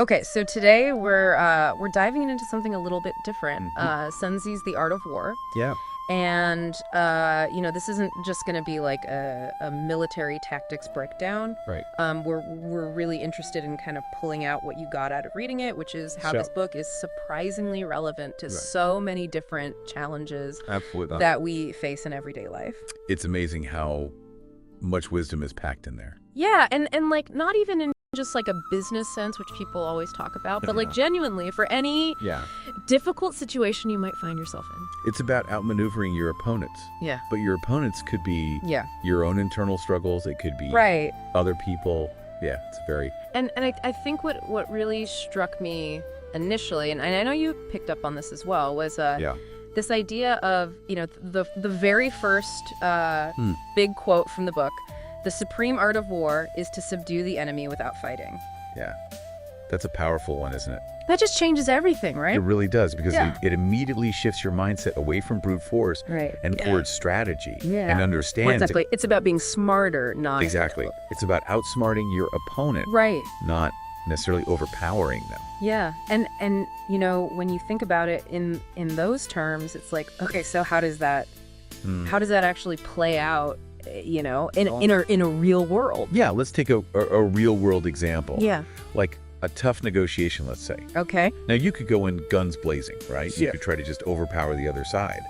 Okay, so today we're diving into something a little bit different. Sun Tzu's The Art of War. Yeah. And, this isn't just going to be like a military tactics breakdown. Right. We're really interested in kind of pulling out what you got out of reading it, which is how this book is surprisingly relevant to so many different challenges that we face in everyday life. It's amazing how much wisdom is packed in there. Yeah, and like not even in just like a business sense, which people always talk about, but like genuinely for any difficult situation you might find yourself in. It's about outmaneuvering your opponents. Yeah. But your opponents could be your own internal struggles. It could be other people. Yeah, it's very... And I think what really struck me initially, and I know you picked up on this as well, was this idea of, the very first big quote from the book: "The supreme art of war is to subdue the enemy without fighting." Yeah. That's a powerful one, isn't it? That just changes everything, right? It really does, because it immediately shifts your mindset away from brute force and towards strategy and understanding. Well, exactly. It's about being smarter, not... Exactly. It's about outsmarting your opponent, not necessarily overpowering them. Yeah. And when you think about it in those terms, it's like, okay, so how does that actually play out, in a real world? Yeah, let's take a real world example. Yeah. Like a tough negotiation, let's say. Okay. Now, you could go in guns blazing, right? You could try to just overpower the other side.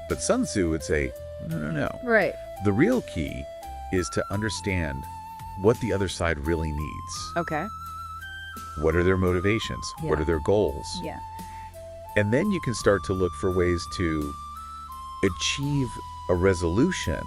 But Sun Tzu would say, no. Right. The real key is to understand what the other side really needs. Okay. What are their motivations? What are their goals? Yeah. And then you can start to look for ways to achieve a resolution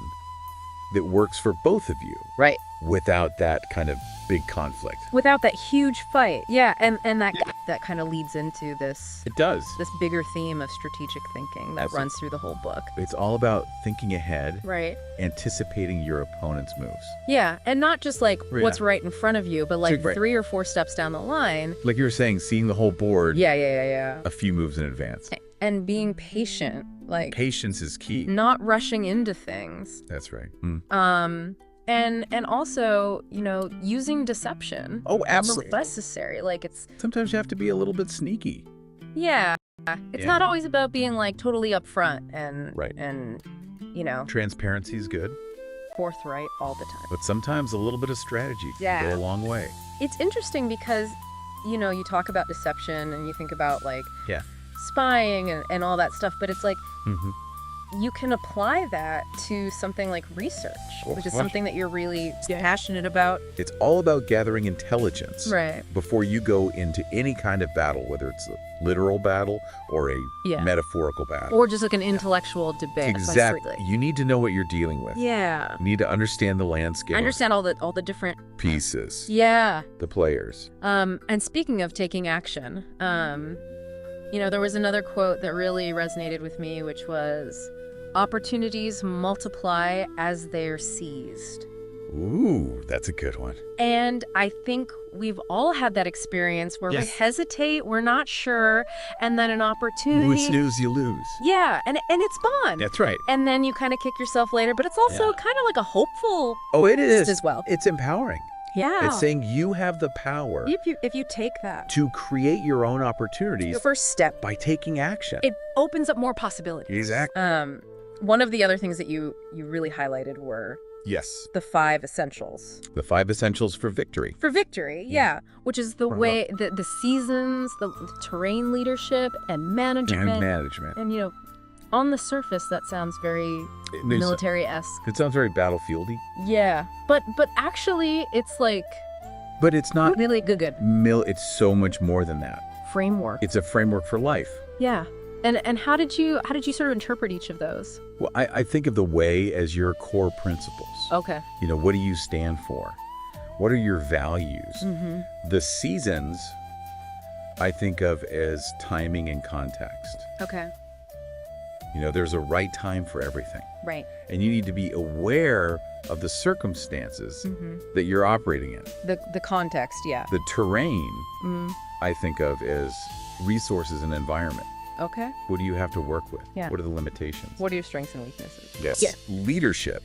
that works for both of you. Right. Without that kind of big conflict. Without that huge fight. Yeah, and that kind of leads into this... It does. This bigger theme of strategic thinking that runs through the whole book. It's all about thinking ahead. Right. Anticipating your opponent's moves. Yeah, and not just like what's right in front of you, but like 3 or 4 steps down the line. Like you were saying, seeing the whole board. Yeah. A few moves in advance. And being patient. Like patience is key. Not rushing into things. That's right. And also, using deception. Oh, absolutely. Necessary. Like it's... Sometimes you have to be a little bit sneaky. Yeah. It's not always about being like totally upfront and... Transparency is good. Forthright all the time. But sometimes a little bit of strategy can go a long way. It's interesting because, you talk about deception and you think about like... spying and all that stuff, but it's like you can apply that to something like research, which is something that you're really passionate about. It's all about gathering intelligence before you go into any kind of battle, whether it's a literal battle or a metaphorical battle. Or just like an intellectual debate. Exactly. You need to know what you're dealing with. Yeah. You need to understand the landscape. Understand all the different pieces. Yeah. The players. And speaking of taking action, there was another quote that really resonated with me, which was, "Opportunities multiply as they're seized." Ooh, that's a good one. And I think we've all had that experience where we hesitate, we're not sure, and then an opportunity... You snooze, you lose. Yeah, and it's gone. That's right. And then you kind of kick yourself later, but it's also kind of like a hopeful... Oh, it is. ...as well. It's empowering. Yeah. It's saying you have the power if you take that to create your own opportunities. The first step by taking action. It opens up more possibilities. Exactly. One of the other things that you really highlighted were the 5 essentials. The 5 essentials for victory. For victory, yeah. Which is the way the seasons, the terrain leadership and management. And on the surface, that sounds very military-esque. It sounds very battlefieldy. Yeah, but actually, it's like... But it's not... Really good. It's so much more than that. Framework. It's a framework for life. Yeah. And how did you sort of interpret each of those? Well, I think of the way as your core principles. Okay. What do you stand for? What are your values? The seasons, I think of as timing and context. Okay. There's a right time for everything. Right. And you need to be aware of the circumstances that you're operating in. The context, yeah. The terrain, I think of as resources and environment. Okay. What do you have to work with? Yeah. What are the limitations? What are your strengths and weaknesses? Yes. Leadership,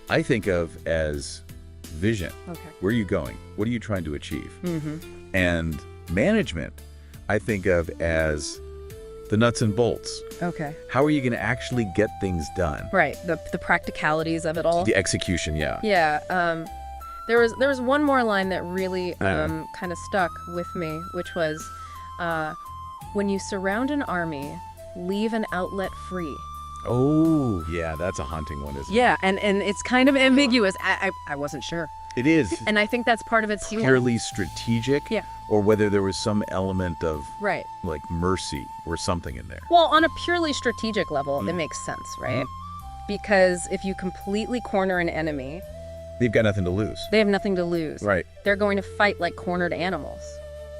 I think of as vision. Okay. Where are you going? What are you trying to achieve? Mm-hmm. And management, I think of as the nuts and bolts. Okay. How are you going to actually get things done? Right. The practicalities of it all. The execution, yeah. Yeah. There was one more line that really kind of stuck with me, which was, when you surround an army, leave an outlet free. Oh, yeah, that's a haunting one, isn't it? Yeah, and it's kind of ambiguous. I wasn't sure. It is. And I think that's part of its Purely strategic? Yeah. Or whether there was some element of, right, like, mercy or something in there. Well, on a purely strategic level, it makes sense, right? Because if you completely corner an enemy, they've got nothing to lose. They have nothing to lose. Right. They're going to fight like cornered animals.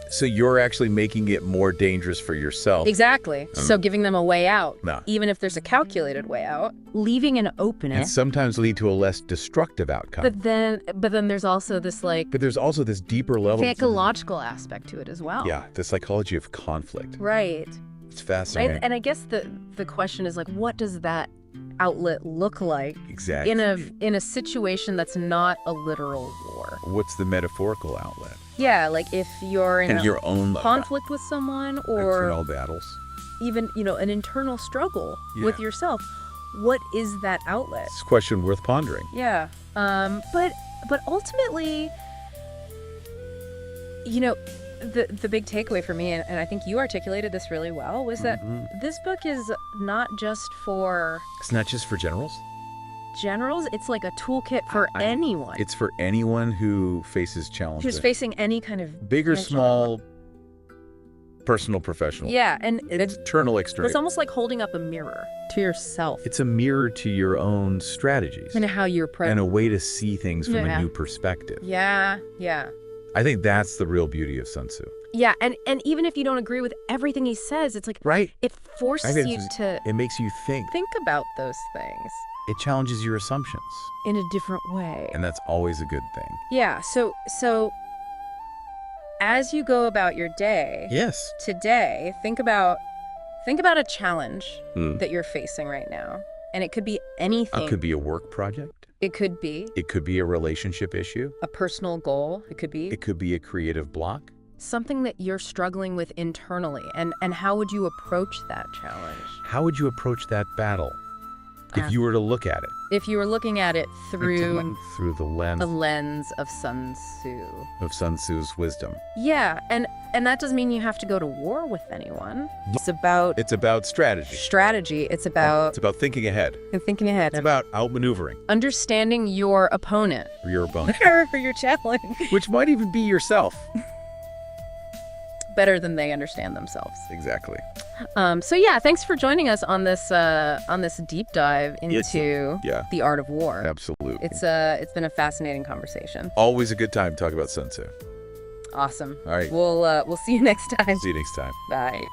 So you're actually making it more dangerous for yourself. Exactly. So giving them a way out, No. even if there's a calculated way out, leaving an opening. And sometimes lead to a less destructive outcome. But then there's also this But there's also this deeper level. psychological aspect to it as well. Yeah, the psychology of conflict. Right. It's fascinating. And I guess the question is like, what does that outlet look like Exactly. in a situation that's not a literal war? What's the metaphorical outlet? Yeah, like if you're in your own conflict with someone, or internal battles. even, an internal struggle with yourself, what is that outlet? It's a question worth pondering. Yeah. But ultimately, the big takeaway for me, and I think you articulated this really well, was that this book is not just for It's not just for generals. generals. It's like a toolkit for anyone. It's for anyone who faces challenges. who's facing any kind of big or potential- small, personal, professional. Yeah, and it's Internal, external. almost like holding up a mirror to yourself It's a mirror to your own strategies and how you're and a way to see things from Yeah. a new perspective. Yeah. I think that's the real beauty of Sun Tzu. Yeah, and even if you don't agree with everything he says, it's like Right. it forces you to It makes you think. think about those things It challenges your assumptions. in a different way. And that's always a good thing. Yeah, so as you go about your day Yes. today, think about a challenge Mm. that you're facing right now. And it could be anything. It could be a work project. It could be It could be a relationship issue. a personal goal. It could be It could be a creative block. something that you're struggling with internally. And how would you approach that challenge? How would you approach that battle if you were to look at it? If you were looking at it through the lens the lens of Sun Tzu. of Sun Tzu's wisdom. Yeah, and that doesn't mean you have to go to war with anyone. It's about It's about strategy. strategy. It's about thinking ahead. thinking ahead. It's about outmaneuvering Understanding your opponent. or your opponent, or your challenge. which might even be yourself. Better than they understand themselves. Exactly. So yeah, thanks for joining us on this deep dive into the art of war. Absolutely. It's been a fascinating conversation. Always a good time to talk about Sun Tzu. Awesome. All right. We'll see you next time. See you next time. Bye.